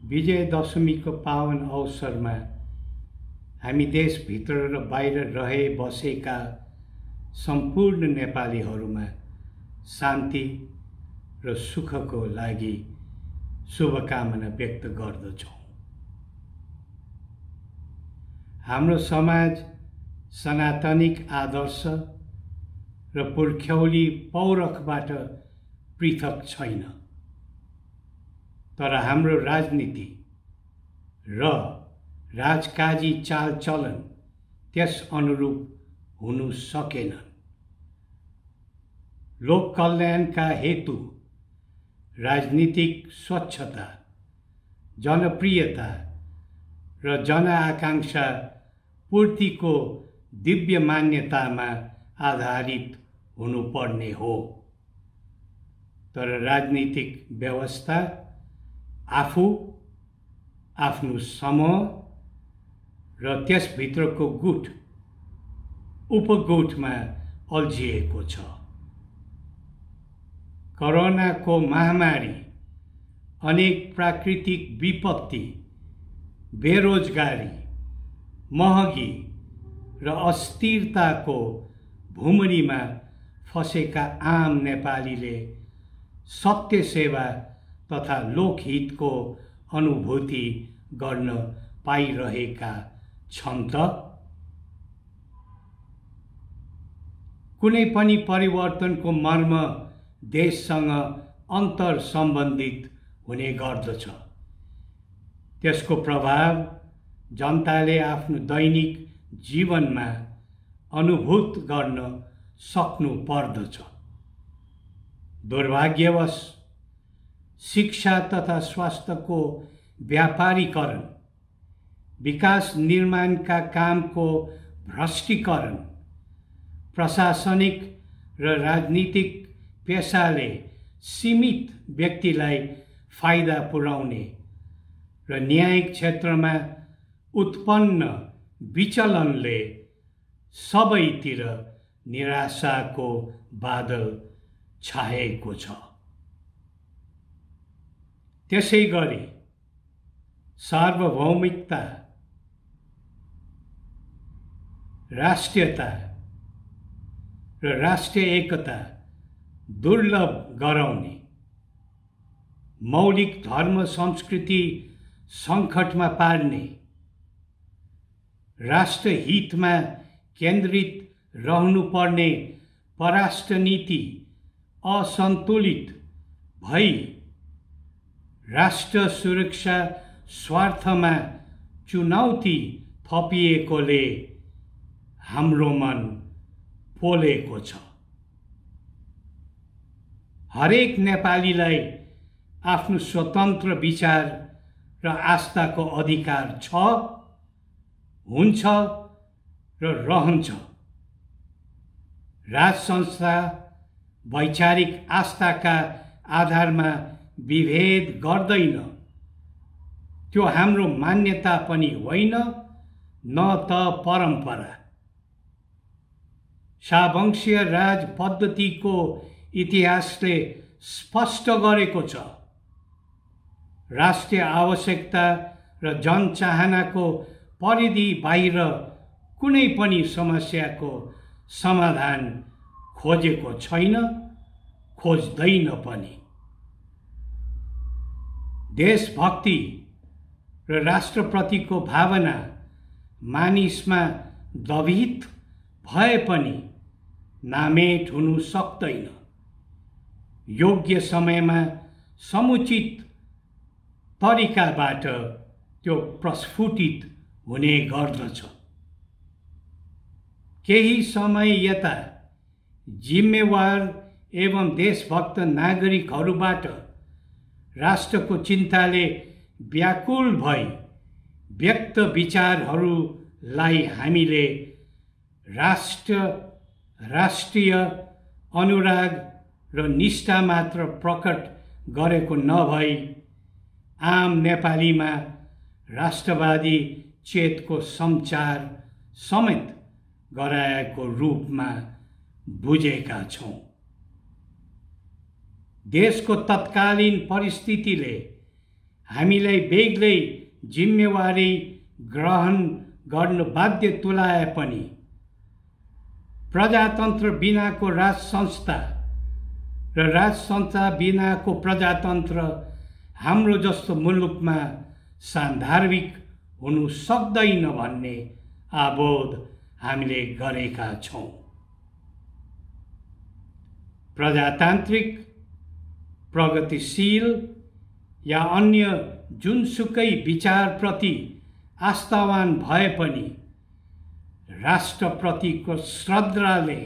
विजय दशमीको पावन अवसरमा हामी देशभित्र र बाहिर रहे बसेका सम्पूर्ण नेपालीहरूमा शान्ति र सुखको लागि शुभकामना व्यक्त गर्दछौँ। हाम्रो समाज सनातनिक आदर्श र पुर्ख्यौली पौरखबाट पृथक छैन, तर हाम्रो राजनीति र राजकाजी चालचलन त्यस अनुरूप हुनु सकेनन्। लोक कल्याणका हेतु राजनीतिक स्वच्छता, जनप्रियता र जनआकांक्षा पूर्तिको दिव्य मान्यतामा आधारित हुनुपर्ने हो, तर राजनीतिक व्यवस्था आफू, आफ्नो समूह र त्यसभित्रको गुट उपगुटमा अल्झिएको छ। कोरोनाको महामारी, अनेक प्राकृतिक विपत्ति, बेरोजगारी, महँगी र अस्थिरताको भुमरीमा फसेका आम नेपालीले सत्य सेवा तथा लोकहितको अनुभूति गर्न पाइरहेका छन् त? कुनै पनि परिवर्तनको मर्म देशसँग अन्तर सम्बन्धित हुने गर्दछ। त्यसको प्रभाव जनताले आफ्नो दैनिक जीवनमा अनुभूत गर्न सक्नु पर्दछ। दुर्भाग्यवश शिक्षा तथा स्वास्थ्यको व्यापारीकरण, विकास निर्माणका कामको भ्रष्टीकरण, प्रशासनिक र राजनीतिक पेसाले सीमित व्यक्तिलाई फाइदा पुर्याउने र न्यायिक क्षेत्रमा उत्पन्न विचलनले सबैतिर निराशाको बादल छाएको छ। त्यसैगरी सार्वभौमिकता, राष्ट्रियता र राष्ट्रिय एकता दुर्लभ गराउने, मौलिक धर्म संस्कृति सङ्कटमा पार्ने, राष्ट्रहितमा केन्द्रित रहनुपर्ने परराष्ट्र नीति असन्तुलित भई राष्ट्र सुरक्षा स्वार्थमा चुनौती थपिएकोले हाम्रो मन पोलेको छ। हरेक नेपालीलाई आफ्नो स्वतन्त्र विचार र आस्थाको अधिकार छ, हुन्छ र रहन्छ। राज संस्था वैचारिक आस्थाका आधारमा विभेद गर्दैन। त्यो हाम्रो मान्यता पनि होइन, न त परम्परा। शाहवंशीय राज पद्धतिको इतिहासले स्पष्ट गरेको छ, राष्ट्रिय आवश्यकता र जनचाहनाको परिधि बाहिर कुनै पनि समस्याको समाधान खोजेको छैन, खोज्दैन पनि। देशभक्ति र राष्ट्रप्रतिको भावना मानिसमा दभित भए पनि नामेट हुनु सक्दैन। योग्य समयमा समुचित तरिकाबाट त्यो प्रस्फुटित हुने गर्दछ। केही समय यता जिम्मेवार एवं देशभक्त नागरिकहरूबाट राष्ट्रको चिन्ताले व्याकुल भई व्यक्त विचारहरूलाई हामीले राष्ट्रिय अनुराग र निष्ठा मात्र प्रकट गरेको नभई आम नेपालीमा राष्ट्रवादी चेतको सञ्चार समेत गराएको रूपमा बुझेका छौँ। देशको तत्कालीन परिस्थितिले हामीलाई बेग्लै जिम्मेवारी ग्रहण गर्न बाध्य तुल्याए पनि प्रजातन्त्र बिनाको राज संस्था र राज संस्था बिनाको प्रजातन्त्र हाम्रो जस्तो मुलुकमा सान्दर्भिक हुनु सक्दैन भन्ने आबोध हामीले गरेका छौँ। प्रजातान्त्रिक, प्रगतिशील या अन्य जुनसुकै विचारप्रति आस्थावान भए पनि राष्ट्रप्रतिको श्रद्धाले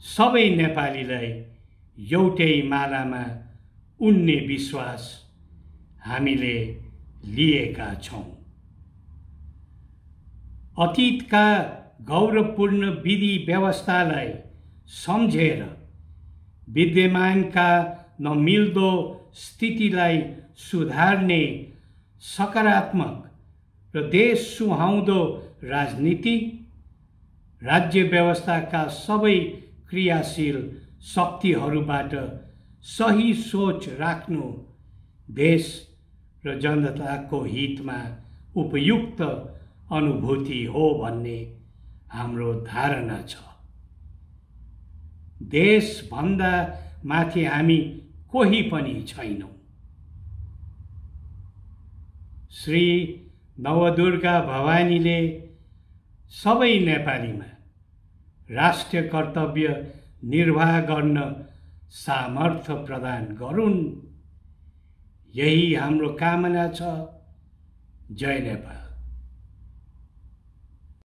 सबै नेपालीलाई एउटै मालामा उन्ने विश्वास हामीले लिएका छौँ। अतीतका गौरवपूर्ण विधि व्यवस्थालाई सम्झेर विद्यमानका नमिल्दो स्थितिलाई सुधार्ने सकारात्मक र देश सुहाउँदो राजनीति, राज्य व्यवस्थाका सबै क्रियाशील शक्तिहरूबाट सही सोच राख्नु देश र जनताको हितमा उपयुक्त अनुभूति हो भन्ने हाम्रो धारणा छ। देशभन्दा माथि हामी कोही पनि छैनौँ। श्री नवदुर्गा भवानीले सबै नेपालीमा राष्ट्रिय कर्तव्य निर्वाह गर्न सामर्थ्य प्रदान गरून्, यही हाम्रो कामना छ। जय नेपाल।